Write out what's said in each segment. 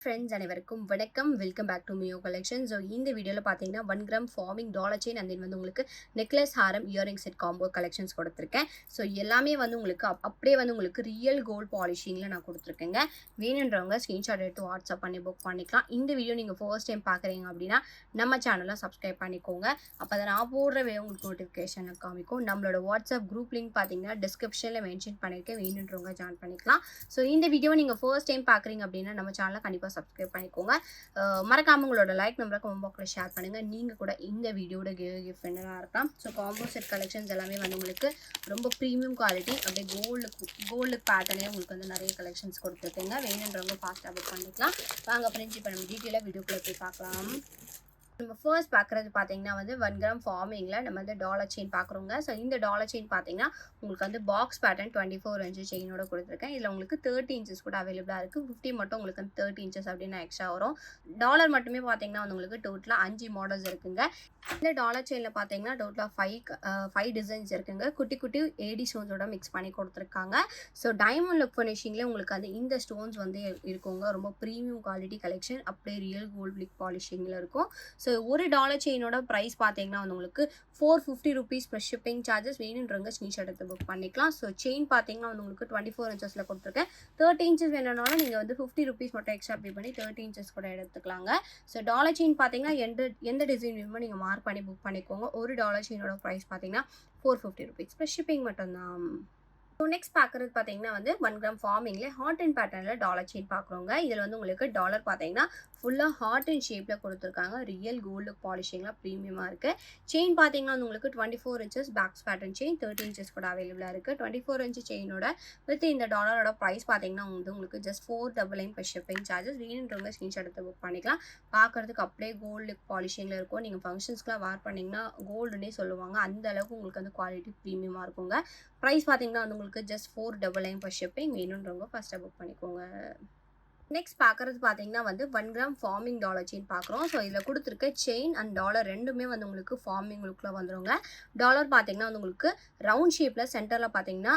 Friends அனைவருக்கும் வணக்கம். Welcome back to Mio collection. So இந்த வீடியோவில் பார்த்தீங்கன்னா 1 gram forming dollar chain and then வந்து உங்களுக்கு நெக்லஸ் ஹாரம் இயரிங் செட் காம்போ கலெக்ஷன்ஸ் கொடுத்துருக்கேன். ஸோ எல்லாமே வந்து உங்களுக்கு அப்படியே வந்து உங்களுக்கு ரியல் கோல்ட் பாலிஷிங்கில் நான் கொடுத்துருக்கேங்க. வேணுன்றவங்க ஸ்க்ரீன்ஷாட் எடுத்து வாட்ஸ்அப் பண்ணி புக் பண்ணிக்கலாம். இந்த வீடியோ நீங்கள் ஃபர்ஸ்ட் டைம் பார்க்குறீங்க அப்படின்னா நம்ம சேனலை சப்ஸ்கிரைப் பண்ணிக்கோங்க. அப்போ தான் நான் போடுற உங்களுக்கு நோட்டிஃபிகேஷனை காமிக்கும். நம்மளோட வாட்ஸ்அப் குரூப் லிங்க் பார்த்தீங்கன்னா டிஸ்கிரிப்ஷனில் மென்ஷன் பண்ணியிருக்கேன். வேணுன்றவங்க ஜாயின் பண்ணிக்கலாம். ஸோ இந்த வீடியோ நீங்கள் ஃபர்ஸ்ட் டைம் பார்க்குறீங்க அப்படின்னா நம்ம சேனலை கண்டிப்பாக சப்ஸ்கிரைப் பண்ணிக்கோங்க. மறக்காம உங்களோட லைக் நம்பரை கமெண்ட் பாக்ஸில் ஷேர் பண்ணுங்கள். நீங்கள் கூட இந்த வீடியோட கிஃப்ட் வின்னராக இருக்கலாம். ஸோ காம்போ செட் கலெக்ஷன்ஸ் எல்லாமே வந்து உங்களுக்கு ரொம்ப ப்ரீமியம் குவாலிட்டி அப்படியே கோல்டு பேட்டர்னே உங்களுக்கு வந்து நிறைய கலெக்ஷன்ஸ் கொடுத்துருக்கேங்க. வேணுன்றவங்க ஃபாஸ்ட்டாக புக் பண்ணிக்கலாம். வாங்க ஃப்ரெண்ட்ஸ், இப்போ நம்ம டீட்டெயிலாக வீடியோக்குள்ளே போய் பார்க்கலாம். நம்ம ஃபர்ஸ்ட் பார்க்குறது பார்த்தீங்கன்னா வந்து 1 கிராம் ஃபார்மிங்கில் நம்ம வந்து டாலர் செயின் பார்க்குறோங்க. ஸோ இந்த டாலர் செயின் பார்த்தீங்கன்னா உங்களுக்கு வந்து பாக்ஸ் பேட்டர்ன் 24 இன்ச்சு செயினோட கொடுத்துருக்கேன். இதில் உங்களுக்கு 30 இன்ச்சஸ் கூட அவைலபிளாக இருக்குது. 50 மட்டும் உங்களுக்கு வந்து 30 இன்ச்சஸ் அப்படின்னு எக்ஸ்ட்ரா வரும். டாலர் மட்டுமே பார்த்தீங்கன்னா வந்து உங்களுக்கு டோட்டலாக 5 மாடல்ஸ் இருக்குங்க. இந்த டாலர் செயினில் பார்த்தீங்கன்னா டோட்டலாக 5 டிசைன்ஸ் இருக்குங்க. குட்டி குட்டி ஏடி ஸ்டோன்ஸோட மிக்ஸ் பண்ணி கொடுத்துருக்காங்க. ஸோ டைமண்ட் லுக் ஃபினிஷிங்லேயே உங்களுக்கு வந்து இந்த ஸ்டோன்ஸ் வந்து இருக்குங்க. ரொம்ப ப்ரீமியம் குவாலிட்டி கலெக்ஷன், அப்படியே ரியல் கோல்ட் லிக் பாலிஷிங்கில் இருக்கும். ஸோ ஒரு டாலர் செயினோட ப்ரைஸ் பார்த்தீங்கன்னா வந்து உங்களுக்கு 450 rupees ப்ளஸ் ஷிப்பிங் சார்ஜஸ். வேணுன்றவங்க ஸ்க்ரீன்ஷாட் எடுத்து புக் பண்ணிக்கலாம். ஸோ செயின் பார்த்தீங்கன்னா வந்து உங்களுக்கு 24 இன்ச்சஸில் கொடுத்துருக்கேன். 30 இன்ச்சஸ் வேணும்னாலும் நீங்கள் வந்து 50 rupees மட்டும் எக்ஸ்ட்ரா பே பண்ணி 30 இன்ச்சஸ் கூட எடுத்துக்கலாங்க. ஸோ டாலர் செயின் பார்த்தீங்கன்னா எந்த டிசைன் வேணுமோ நீங்கள் மார்க் பண்ணி புக் பண்ணிக்கோங்க. ஒரு டாலர் செயினோட ப்ரைஸ் பார்த்தீங்கன்னா 450 rupees ப்ளஸ் ஷிப்பிங் மட்டும்தான். ஸோ நெக்ஸ்ட் பார்க்குறது பார்த்தீங்கன்னா வந்து 1 கிராம் ஃபார்மிங்கில் ஹார்ட் அண்ட் பேட்டர்னில் டாலர் செயின் பார்க்குறோங்க. இதில் வந்து உங்களுக்கு டாலர் பார்த்தீங்கன்னா ஃபுல்லாக ஹார்ட் அண்ட் ஷேப்பில் கொடுத்துருக்காங்க. ரியல் கோல்டு பாலிஷிங்லாம் ப்ரீமியமாக இருக்குது. செயின் பார்த்தீங்கன்னா வந்து உங்களுக்கு 24 inches box pattern chain, 30 inches கூட அவைலபிளாக இருக்குது. 24 இன்ச்சு செயினோட வித் இந்த டாலரோட ப்ரைஸ் பார்த்தீங்கன்னா வந்து உங்களுக்கு ஜஸ்ட் 499 ப்ளஸ் ஷிப்பிங் சார்ஜஸ். வேணுன்றவங்க ஸ்க்ரீன்ஷாட் எடுத்து புக் பண்ணிக்கலாம். பார்க்குறதுக்கு அப்படியே கோல்டு பாலிஷிங்கில் இருக்கும். நீங்கள் ஃபங்க்ஷன்ஸ்க்குலாம் வேர் பண்ணிங்கன்னா கோல்டுன்னே சொல்லுவாங்க. அந்த அளவுக்கு உங்களுக்கு வந்து குவாலிட்டி ப்ரீமியமாக இருக்குங்க. ப்ரைஸ் பார்த்தீங்கன்னா வந்து உங்களுக்கு ஜஸ்ட் 499 ப்ளஸ் ஷிப்பிங். வேணுன்றவங்க ஃபஸ்ட்டாக புக் பண்ணிக்கோங்க. நெக்ஸ்ட் பார்க்குறது பார்த்தீங்கன்னா வந்து 1 கிராம் ஃபார்மிங் டாலர் செயின் பார்க்குறோம். ஸோ இதில் கொடுத்துருக்க செயின் அண்ட் டாலர் ரெண்டுமே வந்து உங்களுக்கு ஃபார்மிங் லுக்கில் வந்துடுங்க. டாலர் பார்த்தீங்கன்னா வந்து உங்களுக்கு ரவுண்ட் ஷேப்பில் சென்டரில் பார்த்தீங்கன்னா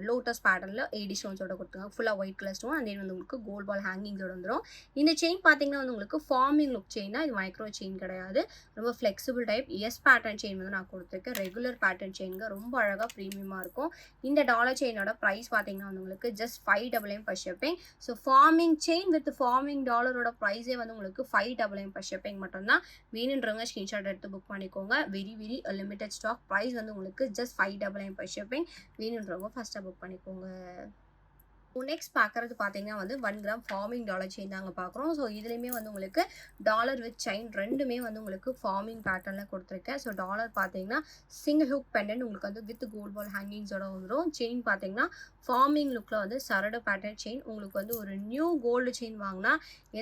லோட்டஸ் பேட்டர்னில் ஏடி ஸ்டோன்ஸோட கொடுத்துருக்காங்க. ஃபுல்லாக ஒயிட் கலர் ஸ்டோன் அண்ட் வந்து உங்களுக்கு கோல்ட் பால் ஹேங்கிங்ஸோட வந்துடும். இந்த செயின் பார்த்தீங்கன்னா வந்து உங்களுக்கு ஃபார்மிங் லுக் செயினா, இது மைக்ரோ செயின் கிடையாது. ரொம்ப flexible type S pattern chain வந்து நான் கொடுத்துருக்கேன். ரெகுலர் பேட்டர்ன் செயின்ங்க ரொம்ப அழகாக ப்ரீமியமாக இருக்கும். இந்த டாலர் செயினோட ப்ரைஸ் பார்த்தீங்கன்னா வந்து உங்களுக்கு just 599 plus shipping. So forming chain with forming டாலரோட ப்ரைஸே வந்து உங்களுக்கு 599 ப்ளஸ் ஷிப்பிங் மட்டும்தான். வேணுன்றவங்க ஸ்க்ரீன்ஷாட் எடுத்து புக் பண்ணிக்கோங்க. Very limited stock. ப்ரைஸ் வந்து உங்களுக்கு ஜஸ்ட் 599 ப்ளஸ் ஷிப்பிங். வேணுன்றவங்க ஃபஸ்ட்டாக புக் பண்ணிக்கோங்க. நெக்ஸ்ட் பார்க்குறது பார்த்தீங்கன்னா வந்து 1 கிராம் ஃபார்மிங் டாலர் செயின் தாங்க பார்க்குறோம். ஸோ இதுலேயுமே வந்து உங்களுக்கு டாலர் வித் செயின் ரெண்டுமே வந்து உங்களுக்கு ஃபார்மிங் பேட்டர்னில் கொடுத்துருக்கேன். ஸோ டாலர் பார்த்தீங்கன்னா சிங்கிள் ஹுக் பெண்டன்ட் உங்களுக்கு வந்து வித் கோல்ட் பால் ஹேங்கிங்ஸோட வந்துடும். செயின் பார்த்தீங்கன்னா ஃபார்மிங் லுக்கில் வந்து சரடு பேட்டர்ன் செயின். உங்களுக்கு வந்து ஒரு நியூ கோல்டு செயின் வாங்கினா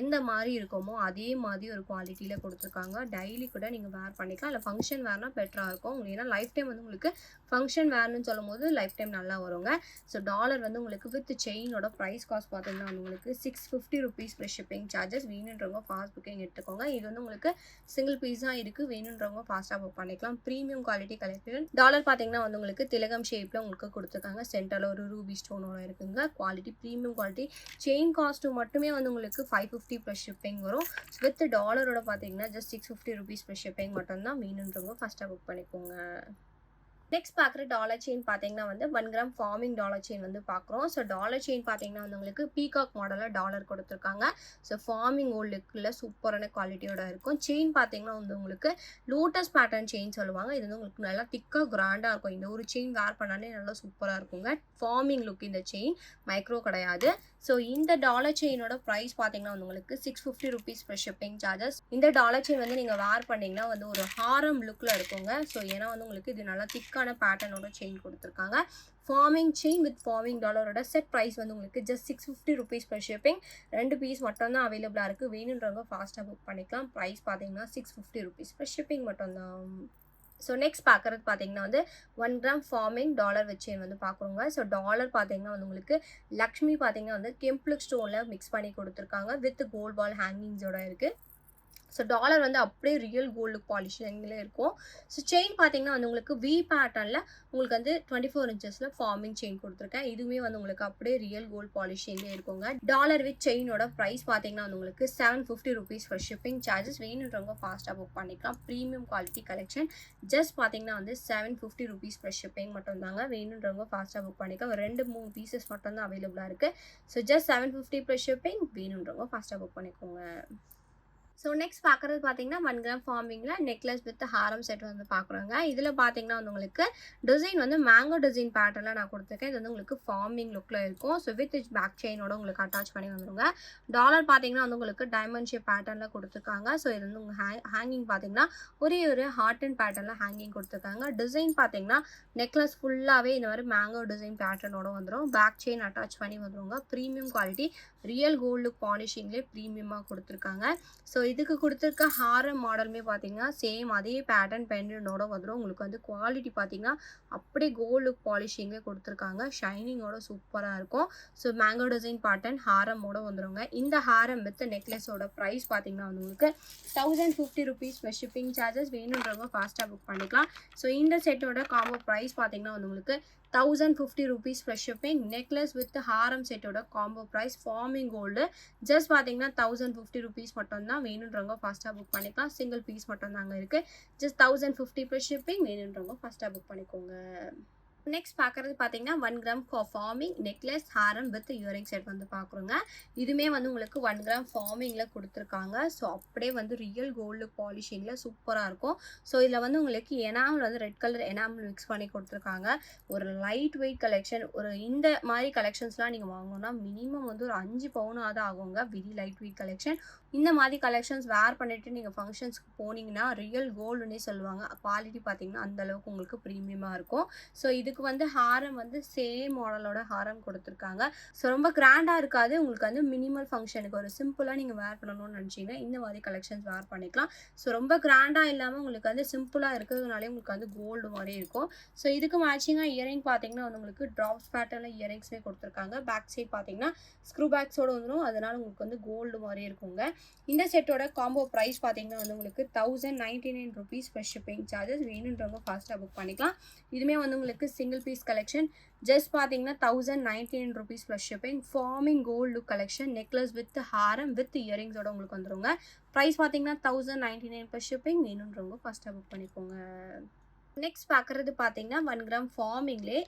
எந்த மாதிரி இருக்குமோ அதே மாதிரி ஒரு குவாலிட்டியில் கொடுத்துருக்காங்க. டெய்லி கூட நீங்கள் வேர் பண்ணிக்கலாம். இல்லை ஃபங்க்ஷன் வேர்னா பெட்டராக இருக்கும் உங்களுக்கு. ஏன்னா லைஃப் டைம் வந்து உங்களுக்கு ஃபங்க்ஷன் வேர்னு சொல்லும் போது லைஃப் டைம் நல்லா வருங்க. ஸோ டாலர் வந்து உங்களுக்கு வித் செயினோட ப்ரைஸ் காஸ்ட் பார்த்தீங்கன்னா வந்து உங்களுக்கு 650 rupees ப்ளஸ் ஷிப்பிங் சார்ஜஸ். வேணுன்றவங்க ஃபாஸ்ட் புக்கிங் எடுத்துக்கோங்க. இது வந்து உங்களுக்கு சிங்கிள் பீஸாக இருக்குது. வேணுன்றவங்க ஃபாஸ்ட்டாக புக் பண்ணிக்கலாம். Premium quality collection. டாலர் பார்த்தீங்கன்னா வந்து உங்களுக்கு திலகம் ஷேப்பில் உங்களுக்கு கொடுத்துருக்காங்க. சென்டரில் ஒரு ரூபி ஸ்டோனோட இருக்குங்க. Quality premium quality. Chain cost மட்டுமே வந்து உங்களுக்கு 550 ப்ளஸ் ஷிப்பிங் வரும். வித் டாலரோட பார்த்தீங்கன்னா ஜஸ்ட் 650 rupees ப்ளஸ் ஷிப்பிங் மட்டும்தான். வேணுன்றவங்க ஃபஸ்ட்டாக புக் பண்ணிக்கோங்க. நெக்ஸ்ட் பார்க்குற டாலர் செயின் பார்த்தீங்கன்னா வந்து 1 கிராம் ஃபார்மிங் டாலர் செயின் வந்து பார்க்குறோம். ஸோ டாலர் செயின் பார்த்தீங்கன்னா வந்து உங்களுக்கு பீகாக் மாடலில் டாலர் கொடுத்துருக்காங்க. ஸோ ஃபார்மிங் ஓல்டுக்குள்ள சூப்பரான குவாலிட்டியோட இருக்கும். செயின் பார்த்தீங்கன்னா வந்து உங்களுக்கு லோட்டஸ் பேட்டர்ன் செயின் சொல்லுவாங்க. இது வந்து உங்களுக்கு நல்லா திக்காக கிராண்டாக இருக்கும். இந்த ஒரு செயின் வேர் பண்ணாலே நல்லா சூப்பராக இருக்குங்க. ஃபார்மிங் லுக் இந்த செயின், மைக்ரோ கிடையாது. ஸோ இந்த டாலர் செயினோட ப்ரைஸ் பார்த்தீங்கன்னா வந்து உங்களுக்கு 650 rupees ப்ளஸ் ஷிப்பிங் சார்ஜஸ். இந்த டாலர் செயின் வந்து நீங்கள் வேர் பண்ணிங்கன்னா வந்து ஒரு ஹாரம் லுக்கில் இருக்குங்க. ஸோ ஏன்னா வந்து உங்களுக்கு இது நல்லா திக்கான பேட்டர்னோட செயின் கொடுத்துருக்காங்க. ஃபார்மிங் செயின் வித் ஃபார்மிங் டாலரோட செட் ப்ரைஸ் வந்து உங்களுக்கு just 650 rupees plus shipping. 2 piece மட்டும் தான் அவைலபிளாக இருக்குது. வேணுன்றவங்க ஃபாஸ்ட்டாக புக் பண்ணிக்கலாம். ப்ரைஸ் பார்த்தீங்கன்னா 650 rupees ப்ளஸ் ஷிப்பிங் மட்டும்தான். ஸோ நெக்ஸ்ட் பார்க்குறது பார்த்தீங்கன்னா வந்து 1 gram forming dollar with chain வந்து பார்க்குறோங்க. ஸோ டாலர் பார்த்தீங்கன்னா வந்து உங்களுக்கு லக்ஷ்மி பார்த்தீங்கன்னா வந்து கெம்ப்ளிக் ஸ்டோனில் மிக்ஸ் பண்ணி கொடுத்துருக்காங்க. வித் கோல்ட் பால் ஹேங்கிங்ஸோட இருக்குது. ஸோ டாலர் வந்து அப்படியே ரியல் கோல்டு பாலிஷிங்லேயே இருக்கும். ஸோ செயின் பார்த்தீங்கன்னா வந்து உங்களுக்கு வி பேட்டர்னில் உங்களுக்கு வந்து 24 இன்ச்சஸில் ஃபார்மிங் செயின் கொடுத்துருக்கேன். இதுவுமே வந்து உங்களுக்கு அப்படியே ரியல் கோல்டு பாலிஷிங்லேயே இருக்குங்க. டாலர் வித் செயினோட ப்ரைஸ் பார்த்தீங்கன்னா வந்து உங்களுக்கு 750 rupees ஃபார் ஷிப்பிங் சார்ஜஸ். வேணுன்றவங்க ஃபாஸ்ட்டாக புக் பண்ணிக்கலாம். Premium quality collection. ஜஸ்ட் பார்த்தீங்கன்னா வந்து 750 rupees ஃபார் ஷிப்பிங் மட்டும் தாங்க. வேணுன்றவங்க ஃபாஸ்ட்டாக புக் பண்ணிக்கலாம். ஒரு 2-3 பீசஸ் மட்டும் தான் அவைலபிளாக இருக்குது. So just 750 for shipping. வேணுன்றவங்க ஃபாஸ்ட்டாக புக் பண்ணிக்கோங்க. ஸோ நெக்ஸ்ட் பார்க்குறது பார்த்தீங்கன்னா 1 gram ஃபார்மிங்கில் necklace with Haram set வந்து பார்க்குறோங்க. இதில் பார்த்தீங்கன்னா வந்து உங்களுக்கு டிசைன் வந்து மேங்கோ டிசைன் பேட்டர்னில் நான் கொடுத்துருக்கேன். இது வந்து உங்களுக்கு ஃபார்மிங் லுக்கில் இருக்கும். ஸோ வித் பேக் செயினோட உங்களுக்கு அட்டாச் பண்ணி வந்துருங்க. டாலர் பார்த்தீங்கன்னா வந்து உங்களுக்கு டைமண்ட் ஷேப் பேட்டர்னில் கொடுத்துருக்காங்க. ஸோ இது வந்து உங்கள் ஹேங்கிங் பார்த்தீங்கன்னா ஒரே ஒரு ஹார்ட் அண்ட் பேட்டர்னில் ஹேங்கிங் கொடுத்துருக்காங்க. டிசைன் பார்த்தீங்கன்னா நெக்லஸ் ஃபுல்லாகவே இந்த மாதிரி மேங்கோ டிசைன் பேட்டர்னோட வந்துடும். பேக் செயின் அட்டாச் பண்ணி வந்துருங்க. ப்ரீமியம் குவாலிட்டி ரியல் கோல்டு பாலிஷிங்லேயே ப்ரீமியமாக கொடுத்துருக்காங்க. ஸோ இதுக்கு கொடுத்துருக்க ஹாரம் மாடலுமே பார்த்தீங்கன்னா சேம் அதே பேட்டர்ன் பெண்டனோட வந்துடும். உங்களுக்கு வந்து குவாலிட்டி பார்த்தீங்கன்னா அப்படியே கோல்டு பாலிஷிங்கே கொடுத்துருக்காங்க. ஷைனிங்கோட சூப்பராக இருக்கும். ஸோ மேங்கோ டிசைன் பேட்டர்ன் ஹாரமோட வந்துடுங்க. இந்த ஹாரம் வித் நெக்லஸோட ப்ரைஸ் பார்த்தீங்கன்னா வந்து உங்களுக்கு 1050 rupees ஃபார் ஷிப்பிங் சார்ஜஸ். வேணுன்றவங்க ஃபாஸ்ட்டாக புக் பண்ணிக்கலாம். ஸோ இந்த செட்டோட காம்போ ப்ரைஸ் பார்த்தீங்கன்னா வந்து உங்களுக்கு 1050 rupees for shipping. Necklace with ஹாரம் செட்டோட combo price forming gold just பார்த்தீங்கன்னா 1050 rupees மட்டும்தான். வேணுன்றவங்க ஃபாஸ்ட்டாக புக் பண்ணிக்கலாம். சிங்கிள் பீஸ் மட்டும் தாங்க இருக்குது. Just 1050 for shipping. வேணுன்றவங்க ஃபாஸ்ட்டாக புக் பண்ணிக்கோங்க. நெக்ஸ்ட் பார்க்குறது பார்த்தீங்கன்னா 1 gram farming necklace Haram with earring set வந்து பார்க்குறோங்க. இதுவுமே வந்து உங்களுக்கு 1 கிராம் ஃபார்மிங்கில் கொடுத்துருக்காங்க. ஸோ அப்படியே வந்து ரியல் கோல்டு பாலிஷிங்கில் சூப்பராக இருக்கும். ஸோ இதில் வந்து உங்களுக்கு எனாமல் வந்து ரெட் கலர் எனாமல் மிக்ஸ் பண்ணி கொடுத்துருக்காங்க. ஒரு லைட் வெயிட் கலெக்ஷன். ஒரு இந்த மாதிரி கலெக்ஷன்ஸ்லாம் நீங்கள் வாங்கணும்னா மினிமம் வந்து ஒரு 5 பவுனாவது ஆகுங்க. Very light weight collection. இந்த மாதிரி கலெக்ஷன்ஸ் வேர் பண்ணிவிட்டு நீங்கள் ஃபங்க்ஷன்ஸ்க்கு போனீங்கன்னா ரியல் கோல்டுன்னே சொல்லுவாங்க. குவாலிட்டி பார்த்தீங்கன்னா அந்தளவுக்கு உங்களுக்கு ப்ரீமியமாக இருக்கும். ஸோ இதுக்கு வந்து ஹாரம் வந்து சேம் மாடலோட ஹாரம் கொடுத்துருக்காங்க. ஸோ ரொம்ப கிராண்டாக இருக்காது. உங்களுக்கு வந்து மினிமல் ஃபங்க்ஷனுக்கு ஒரு சிம்பிளாக நீங்கள் வேர் பண்ணணும்னு நினச்சிங்கன்னா இந்த மாதிரி கலெக்ஷன்ஸ் வேர் பண்ணிக்கலாம். ஸோ ரொம்ப கிராண்டாக இல்லாமல் உங்களுக்கு வந்து சிம்பிளாக இருக்கிறதுனாலே உங்களுக்கு வந்து கோல்டு மாதிரி இருக்கும். ஸோ இதுக்கு மேட்சிங்காக இயரிங் பார்த்தீங்கன்னா வந்து உங்களுக்கு ட்ராப்ஸ் பேட்டர்னில் இயரிங்ஸே கொடுத்துருக்காங்க. பேக் சைட் பார்த்தீங்கன்னா ஸ்க்ரூ பேக்ஸோடு வந்துடும். அதனால் உங்களுக்கு வந்து கோல்டு மாதிரி இருக்குங்க. இந்த செட்டோட காம்போ ப்ரைஸ் பார்த்தீங்கன்னா வந்து உங்களுக்கு 1099 rupees ஃபார் ஷிப்பிங் சார்ஜஸ். வேணுன்றவங்க ஃபாஸ்ட்டாக புக் பண்ணிக்கலாம். இதுவுமே வந்து உங்களுக்கு சிங்கிள் பீஸ் கலெக்ஷன். ஜஸ்ட் பார்த்தீங்கன்னா 1099 rupees for shipping. Forming gold collection necklace with ஹாரம் வித் இயரிங்ஸோட உங்களுக்கு வந்துருங்க. ப்ரைஸ் பார்த்தீங்கன்னா 1099 ஃபார் ஷிப்பிங். வேணுன்றவங்க ஃபாஸ்ட்டாக புக் பண்ணிக்கோங்க. நெக்ஸ்ட் பார்க்குறது பார்த்தீங்கன்னா 1 கிராம் ஃபார்மிங்லே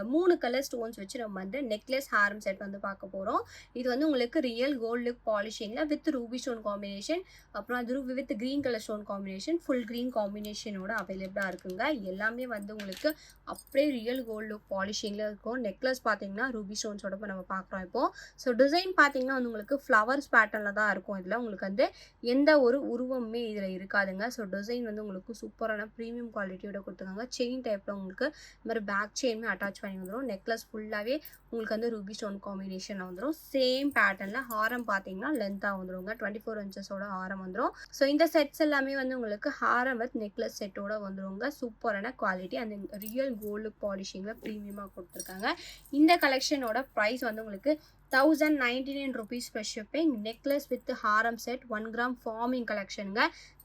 3 கலர் ஸ்டோன்ஸ் வச்சு நம்ம வந்து நெக்லஸ் ஹாரம் செட் வந்து பார்க்க போகிறோம். இது வந்து உங்களுக்கு ரியல் கோல்டு பாலிஷிங்கில் வித் ரூபி ஸ்டோன் காம்பினேஷன், அப்புறம் அது with green colour stone combination, full green காம்பினேஷனோட அவைலபிளாக இருக்குங்க. எல்லாமே வந்து உங்களுக்கு அப்படியே ரியல் கோல்டு பாலிஷிங்கில் இருக்கும். நெக்லஸ் பார்த்தீங்கன்னா ரூபி ஸ்டோன்ஸோட நம்ம பார்க்குறோம் இப்போது. ஸோ டிசைன் பார்த்தீங்கன்னா வந்து உங்களுக்கு ஃப்ளவர்ஸ் பேட்டர்னில் தான் இருக்கும். இதில் உங்களுக்கு வந்து எந்த ஒரு உருவமே இதில் இருக்காதுங்க. ஸோ டிசைன் வந்து உங்களுக்கு சூப்பரான ப்ரீமியம் குவாலிட்டியோட கொடுத்துருக்காங்க. செயின் டைப்பில் உங்களுக்கு இந்த மாதிரி பேக் செயினுமே அட்டாச் பண்ணி வந்துடும். நெக்லஸ் ஃபுல்லாகவே உங்களுக்கு வந்து ரூபி ஸ்டோன் காம்பினேஷனில் வந்துடும். சேம் பேட்டர்னில் ஹாரம் பார்த்தீங்கன்னா லென்த்தாக வந்துடுங்க. 24 இன்ச்சஸோட ஹாரம் வந்துடும். ஸோ இந்த செட்ஸ் எல்லாமே வந்து உங்களுக்கு ஹாரம் வித் நெக்லஸ் செட்டோட வந்துடுங்க. சூப்பரான குவாலிட்டி அந்த ரியல் கோல்டு பாலிஷிங்கில் ப்ரீமியமாக கொடுத்துருக்காங்க. இந்த கலெக்ஷனோட ப்ரைஸ் வந்து உங்களுக்கு 1099 rupees for shipping. Necklace with Haram set 1 gram farming கலெக்ஷனுங்க.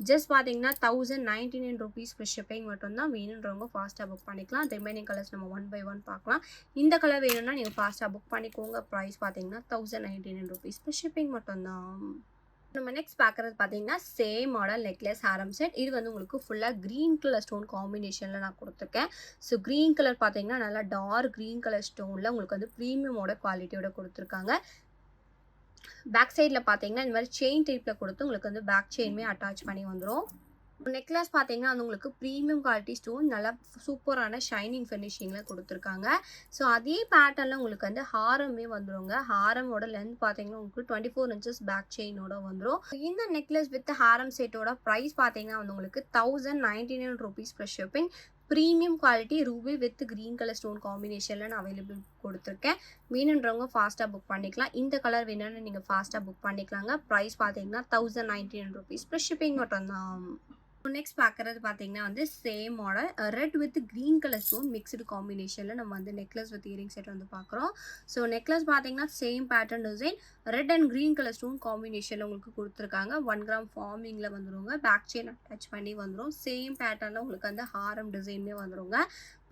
Just பார்த்தீங்கன்னா 1099 rupees ஃபார் ஷிப்பிங் மட்டும்தான். வேணுன்றவங்க ஃபாஸ்ட்டாக புக் பண்ணிக்கலாம். ரிமைனிங் கலர்ஸ் நம்ம 1 by 1 பார்க்கலாம். இந்த கலர் வேணும்னா நீங்கள் ஃபாஸ்ட்டாக புக் பண்ணிக்கோங்க. ப்ரைஸ் பார்த்தீங்கன்னா 1099 rupees ஃபார் ஷிப்பிங் மட்டும்தான். நம்ம நெக்ஸ்ட் பார்க்குறது பார்த்தீங்கன்னா சேம் மாடல் நெக்லஸ் ஹாரம் செட். இது வந்து உங்களுக்கு ஃபுல்லாக க்ரீன் கலர் ஸ்டோன் காம்பினேஷனில் நான் கொடுத்துருக்கேன். ஸோ க்ரீன் கலர் பார்த்தீங்கன்னா நல்லா டார்க் க்ரீன் கலர் ஸ்டோனில் உங்களுக்கு வந்து ப்ரீமியமோட குவாலிட்டியோட கொடுத்துருக்காங்க. பேக் சைடில் பார்த்தீங்கன்னா இந்த மாதிரி செயின் டைப்பில் கொடுத்து உங்களுக்கு வந்து பேக் செயினுமே அட்டாச் பண்ணி வந்துடும். நெக்லஸ் பார்த்தீங்கன்னா அது உங்களுக்கு ப்ரீமியம் குவாலிட்டி ஸ்டோன் நல்லா சூப்பரான ஷைனிங் ஃபினிஷிங்கில் கொடுத்துருக்காங்க. ஸோ அதே பேட்டர்னில் உங்களுக்கு வந்து ஹாரமே வந்துடுங்க. ஹாரமோட லென்த் பார்த்தீங்கன்னா உங்களுக்கு 24 inches பேக் செயினோட வந்துடும். இந்த நெக்லஸ் வித் ஹாரம் செட்டோட ப்ரைஸ் பார்த்தீங்கன்னா வந்து உங்களுக்கு 1099 rupees for shipping. Premium quality Ruby with green colour stone காம்பினேஷனில் நான் அவைலபிள் கொடுத்துருக்கேன். வேணுன்றவங்க ஃபாஸ்ட்டாக புக் பண்ணிக்கலாம். இந்த கலர் வேணும்னு நீங்கள் ஃபாஸ்ட்டாக புக் பண்ணிக்கலாங்க. ப்ரைஸ் பார்த்தீங்கன்னா 1099 rupees ஃபார் ஷிப்பிங் மட்டும்தான். நெக்ஸ்ட் பார்க்குறது பார்த்தீங்கன்னா வந்து same model red with green colour stone mixed காம்பினேஷனில் நம்ம வந்து நெக்லஸ் வித் இயரிங் செட் வந்து பார்க்குறோம். ஸோ நெக்லஸ் பார்த்தீங்கன்னா same pattern design red and green colour stone காம்பினேஷனில் உங்களுக்கு கொடுத்துருக்காங்க. 1 கிராம் ஃபார்மிங்கில் வந்துருங்க. பேக் செயின் அட்டாச் பண்ணி வந்துடும். சேம் பேட்டர்னில் உங்களுக்கு வந்து ஹாரம் டிசைன்லேயே வந்துருங்க.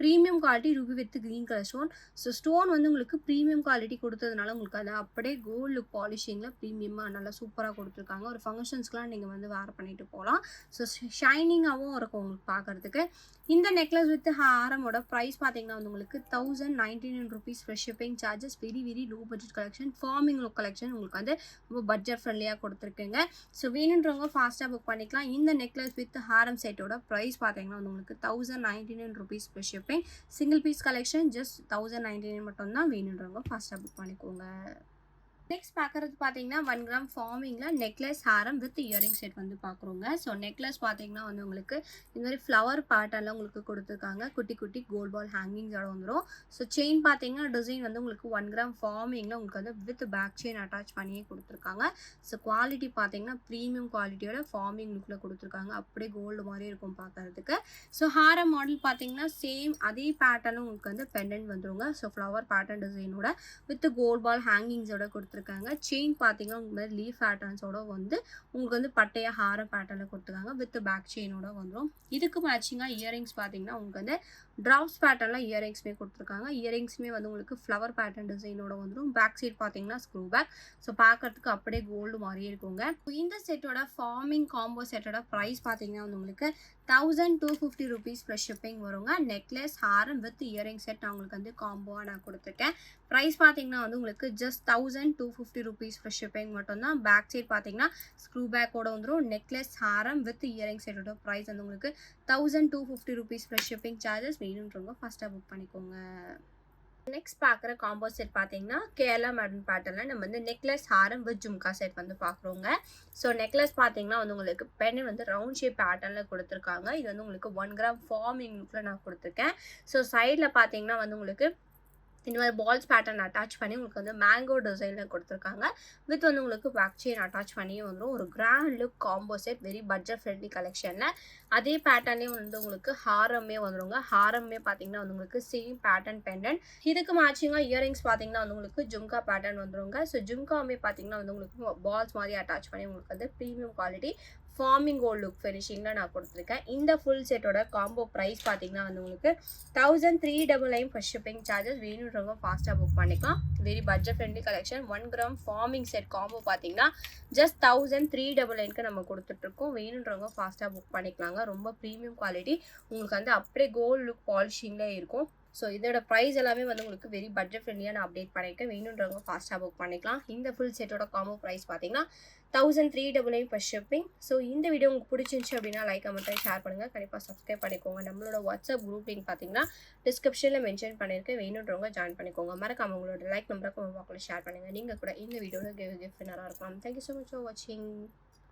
Premium quality Ruby with green colour stone. So stone வந்து உங்களுக்கு ப்ரீமியம் குவாலிட்டி கொடுத்ததுனால உங்களுக்கு அது அப்படியே கோல்டு லுக் பாலிஷிங்கில் ப்ரீமியமாக நல்லா சூப்பராக கொடுத்துருக்காங்க. ஒரு ஃபங்க்ஷன்ஸ்க்குலாம் நீங்கள் வந்து வேர் பண்ணிட்டு போகலாம். ஸோ ஷைனிங்காகவும் இருக்கும் உங்களுக்கு பார்க்குறதுக்கு. இந்த நெக்லஸ் வித் ஹாரமோட ப்ரைஸ் பார்த்தீங்கன்னா வந்து உங்களுக்கு 1099 rupees fresh shipping charges. Very low budget collection, forming look collection உங்களுக்கு வந்து ரொம்ப பட்ஜெட் ஃப்ரெண்ட்லியாக கொடுத்துருக்குங்க. ஸோ வேணுன்றவங்க ஃபாஸ்ட்டாக புக் பண்ணிக்கலாம். இந்த நெக்லஸ் வித் ஹாரம் செட்டோட ப்ரைஸ் பார்த்தீங்கன்னா வந்து உங்களுக்கு 1099 rupees fresh shipping. Single piece collection just 1099 மட்டும்தான். வேணுன்றவங்க ஃபாஸ்ட்டாக புக் பண்ணிக்கோங்க. நெக்ஸ்ட் பார்க்குறது பார்த்தீங்கன்னா 1 gram ஃபார்மிங்கில் necklace Haram with earring set வந்து பார்க்குறோங்க. ஸோ நெக்லஸ் பார்த்தீங்கன்னா வந்து உங்களுக்கு இந்த மாதிரி ஃப்ளவர் பேட்டர்னில் உங்களுக்கு கொடுத்துருக்காங்க. குட்டி குட்டி கோல்ட் பால் ஹேங்கிங்ஸோட வந்துடும். ஸோ செயின் பார்த்தீங்கன்னா டிசைன் வந்து உங்களுக்கு 1 கிராம் ஃபார்மிங்கில் உங்களுக்கு வந்து வித் பேக் செயின் அட்டாச் பண்ணியே கொடுத்துருக்காங்க. ஸோ குவாலிட்டி பார்த்தீங்கன்னா ப்ரீமியம் குவாலிட்டியோட ஃபார்மிங் லுக்கில் கொடுத்துருக்காங்க. அப்படியே கோல்டு மாதிரி இருக்கும் பார்க்குறதுக்கு. ஸோ ஹாரம் மாடல் பார்த்தீங்கன்னா சேம் அதே பேட்டர்னும் உங்களுக்கு வந்து பெண்டன்ட் வந்துருங்க. ஸோ ஃப்ளவர் பேட்டர்ன் டிசைனோட வித் கோல்ட் பால் ஹேங்கிங்ஸோட கொடுத்துருக்காங்க. செயின் பார்த்தீங்கன்னா உங்களுக்கு லீஃப் பேட்டர்ன்ஸோட வந்து உங்களுக்கு வந்து பட்டையா ஹாரம் பேட்டர்னில் கொடுத்துருக்காங்க. வித் பேக் செயினோட வந்துடும். இதுக்கு மேட்சிங்காக இயரிங்ஸ் பார்த்தீங்கன்னா உங்களுக்கு வந்து ட்ராப்ஸ் பேட்டர்னில் இயரிங்ஸ்மே கொடுத்துருக்காங்க. இயரிங்ஸ்மே வந்து உங்களுக்கு ஃப்ளவர் பேட்டர்ன் டிசைனோட வந்துடும். பேக் சைட் பார்த்தீங்கன்னா ஸ்க்ரூ பேக். ஸோ பார்க்கறதுக்கு அப்படியே கோல்டு மாதிரியே இருக்குங்க. இந்த செட்டோட ஃபார்மிங் காம்போ செட்டோட ப்ரைஸ் பார்த்தீங்கன்னா வந்து உங்களுக்கு 1250 ருபீஸ் ப்ளஸ் ஷிப்பிங் வருங்க. Necklace Haram with earring set நான் உங்களுக்கு வந்து காம்போவாக நான் கொடுத்துருக்கேன். ப்ரைஸ் பார்த்தீங்கன்னா வந்து உங்களுக்கு ஜஸ்ட் 1250 ருபீஸ் ப்ளஸ் ஷிப்பிங் மட்டும்தான். பேக் சைட் பார்த்தீங்கன்னா ஸ்க்ரூ பேக்கோட வந்துடும். நெக்லஸ் ஹாரம் வித் இயரிங் செட்டோட ப்ரைஸ் வந்து உங்களுக்கு 1250 ருபீஸ் ப்ளஸ் ஷிப்பிங் சார்ஜஸ். வேணுன்றவங்க ஃபஸ்ட்டாக புக் பண்ணிக்கோங்க. நெக்ஸ்ட் பார்க்குற காம்போ செட் பார்த்தீங்கன்னா கேரளா மாடர்ன் பேட்டர்னில் நம்ம வந்து necklace Haram with jhumka set வந்து பார்க்குறோங்க. ஸோ நெக்லஸ் பார்த்தீங்கன்னா வந்து உங்களுக்கு பென் வந்து ரவுண்ட் ஷேப் பேட்டர்னில் கொடுத்துருக்காங்க. இது வந்து உங்களுக்கு 1 கிராம் ஃபார்மிங் லுக்கில் நான் கொடுத்துருக்கேன். ஸோ சைடில் பார்த்தீங்கன்னா வந்து உங்களுக்கு இந்த மாதிரி பால்ஸ் பேட்டர்ன் அட்டாச் பண்ணி உங்களுக்கு வந்து மேங்கோ டிசைனில் கொடுத்துருக்காங்க. வித் வந்து உங்களுக்கு பேக் செயின் அட்டாச் பண்ணியே வந்துடும். ஒரு grand look combo set, very budget friendly கலெக்ஷனில். அதே பேட்டர்ன்லேயும் வந்து உங்களுக்கு ஹாரமே வந்துடுங்க. ஹாரமே பார்த்தீங்கன்னா வந்து உங்களுக்கு சேம் பேட்டர்ன் பெண்டன்ட். இதுக்கு மேட்சிங்காக இயரிங்ஸ் பார்த்தீங்கன்னா வந்து உங்களுக்கு ஜும்கா பேட்டர்ன் வந்துடுங்க. ஸோ ஜும்காமே பார்த்தீங்கன்னா வந்து உங்களுக்கு பால்ஸ் மாதிரி அட்டாச் பண்ணி உங்களுக்கு வந்து premium quality forming gold look ஃபினிஷிங்கில் நான் கொடுத்துருக்கேன். இந்த ஃபுல் செட்டோட காம்போ ப்ரைஸ் பார்த்தீங்கன்னா வந்து உங்களுக்கு 1399 ஃபர்ஸ்ட் ஷிப்பிங் சார்ஜஸ். வேணுன்றவங்க ஃபாஸ்ட்டாக புக் பண்ணிக்கலாம். Very budget friendly collection. 1 gram farming set combo பார்த்தீங்கன்னா ஜஸ்ட் 1399 நம்ம கொடுத்துட்ருக்கோம். வேணுன்றவங்க ஃபாஸ்ட்டாக புக் பண்ணிக்கலாங்க. ரொம்ப ப்ரீமியம் குவாலிட்டி உங்களுக்கு வந்து அப்படியே கோல்ட் லுக் பாலிஷிங்கில் இருக்கும். ஸோ இதோட ப்ரைஸ் எல்லாமே வந்து உங்களுக்கு வெரி பட்ஜெட் ஃப்ரெண்ட்லியாக நான் அப்டேட் பண்ணியிருக்கேன். வேணுன்றவங்க ஃபாஸ்ட்டாக புக் பண்ணிக்கலாம். இந்த ஃபுல் செட்டோட காம்போ ப்ரைஸ் பார்த்தீங்கன்னா 1399 ஃபர்ஸ்ட் ஷிப்பிங். ஸோ இந்த வீடியோ உங்களுக்கு பிடிச்சிருந்துச்சு அப்படின்னா லைக் கமெண்ட் ஷேர் பண்ணுங்கள். கண்டிப்பாக சப்ஸ்கிரைப் பண்ணிக்கோங்க. நம்மளோட வாட்ஸ்அப் குரூப் லிங்க் பார்த்தீங்கன்னா டிஸ்கிரிப்ஷனில் மென்ஷன் பண்ணியிருக்கேன். வேணுன்றவங்க ஜாயின் பண்ணிக்கோங்க. மறக்காம உங்களோட லைக் நம்பரை கமெண்ட் பாக்ஸில் ஷேர் பண்ணுங்கள். நீங்கள் கூட இந்த வீடியோவில் கிஃப்ட் வின்னராக இருக்கலாம். தேங்க்யூ ஸோ மச் ஃபார் வாட்சிங்.